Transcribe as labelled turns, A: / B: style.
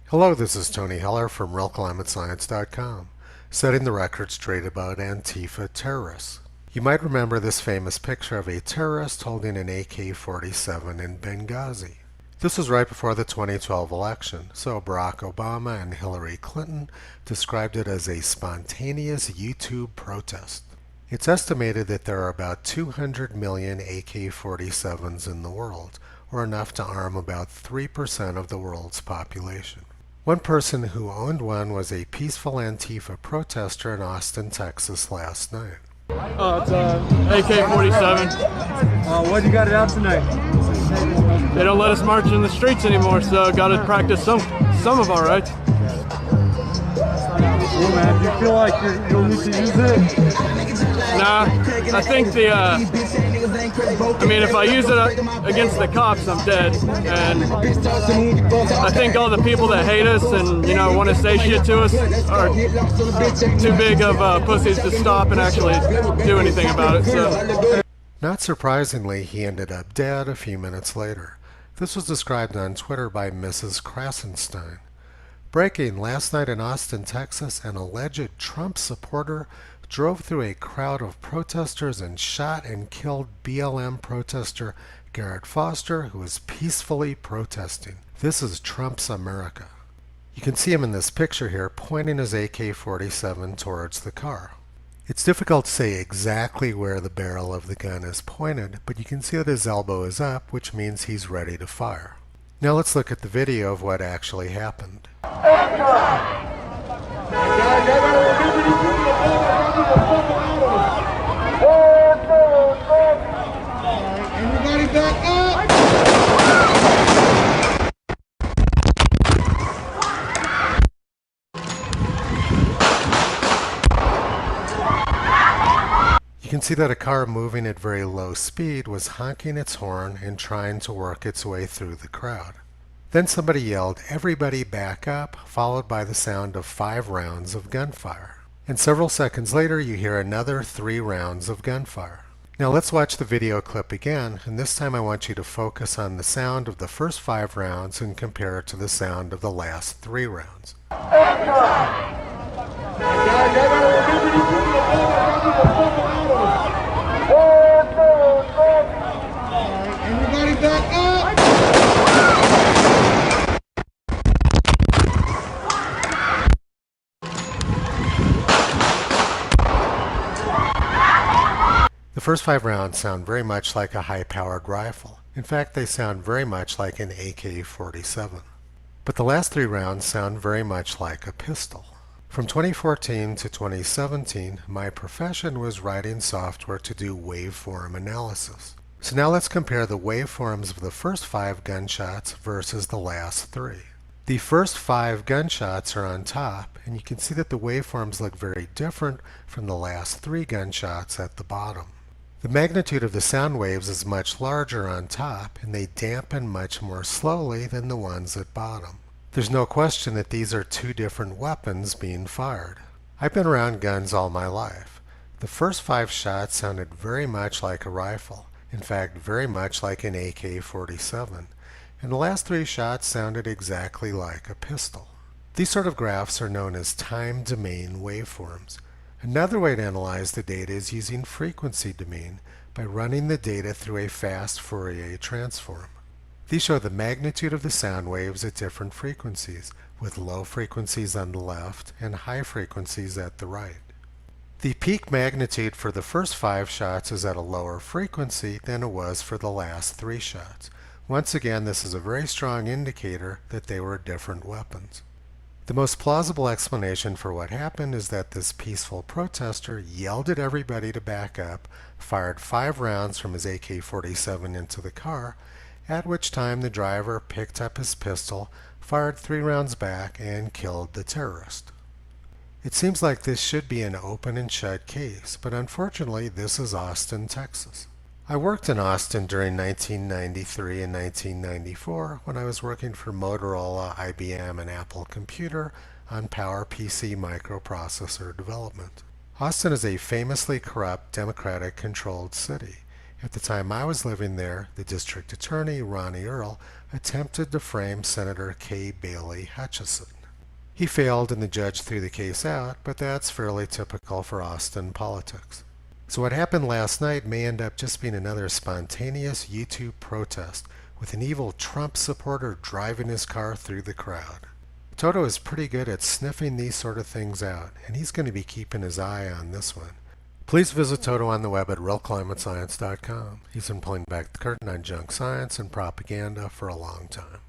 A: Hello, this is Tony Heller from RealClimateScience.com, setting the record straight about Antifa terrorists. You might remember this famous picture of a terrorist holding an AK-47 in Benghazi. This was right before the 2012 election, so Barack Obama and Hillary Clinton described it as a spontaneous YouTube protest. It's estimated that there are about 200 million AK-47s in the world, or enough to arm about 3% of the world's population. One person who owned one was a peaceful Antifa protester in Austin, Texas last night.
B: It's AK-47.
C: What you got it out tonight?
B: They don't let us march in the streets anymore, so got to practice some of our rights.
C: Cool, man. Do you feel like you don't need to use it?
B: Nah, I think if I use it against the cops, I'm dead. And I think all the people that hate us and, want to say shit to us are too big of pussies to stop and actually do anything about it. So.
A: Not surprisingly, he ended up dead a few minutes later. This was described on Twitter by Mrs. Krasenstein. Breaking last night in Austin, Texas, an alleged Trump supporter drove through a crowd of protesters and shot and killed BLM protester Garrett Foster, who was peacefully protesting. This is Trump's America. You can see him in this picture here pointing his AK-47 towards the car. It's difficult to say exactly where the barrel of the gun is pointed, but you can see that his elbow is up, which means he's ready to fire. Now let's look at the video of what actually happened.
C: Everybody back up!
A: You can see that a car moving at very low speed was honking its horn and trying to work its way through the crowd. Then somebody yelled, "Everybody back up," followed by the sound of 5 rounds of gunfire. And several seconds later you hear another 3 rounds of gunfire. Now let's watch the video clip again, and this time I want you to focus on the sound of the first 5 rounds and compare it to the sound of the last 3 rounds.
C: Everybody back up!
A: The first 5 rounds sound very much like a high-powered rifle. In fact, they sound very much like an AK-47. But the last 3 rounds sound very much like a pistol. From 2014 to 2017, my profession was writing software to do waveform analysis. So now let's compare the waveforms of the first 5 gunshots versus the last 3. The first 5 gunshots are on top, and you can see that the waveforms look very different from the last 3 gunshots at the bottom. The magnitude of the sound waves is much larger on top, and they dampen much more slowly than the ones at bottom. There's no question that these are 2 different weapons being fired. I've been around guns all my life. The first 5 shots sounded very much like a rifle, in fact very much like an AK-47, and the last 3 shots sounded exactly like a pistol. These sort of graphs are known as time domain waveforms. Another way to analyze the data is using frequency domain by running the data through a fast Fourier transform. These show the magnitude of the sound waves at different frequencies, with low frequencies on the left and high frequencies at the right. The peak magnitude for the first 5 shots is at a lower frequency than it was for the last 3 shots. Once again, this is a very strong indicator that they were different weapons. The most plausible explanation for what happened is that this peaceful protester yelled at everybody to back up, fired 5 rounds from his AK-47 into the car, at which time the driver picked up his pistol, fired 3 rounds back, and killed the terrorist. It seems like this should be an open and shut case, but unfortunately this is Austin, Texas. I worked in Austin during 1993 and 1994 when I was working for Motorola, IBM, and Apple Computer on PowerPC microprocessor development. Austin is a famously corrupt, Democratic-controlled city. At the time I was living there, the district attorney, Ronnie Earl, attempted to frame Senator Kay Bailey Hutchison. He failed and the judge threw the case out, but that's fairly typical for Austin politics. So what happened last night may end up just being another spontaneous YouTube protest with an evil Trump supporter driving his car through the crowd. Toto is pretty good at sniffing these sort of things out, and he's going to be keeping his eye on this one. Please visit Toto on the web at realclimatescience.com. He's been pulling back the curtain on junk science and propaganda for a long time.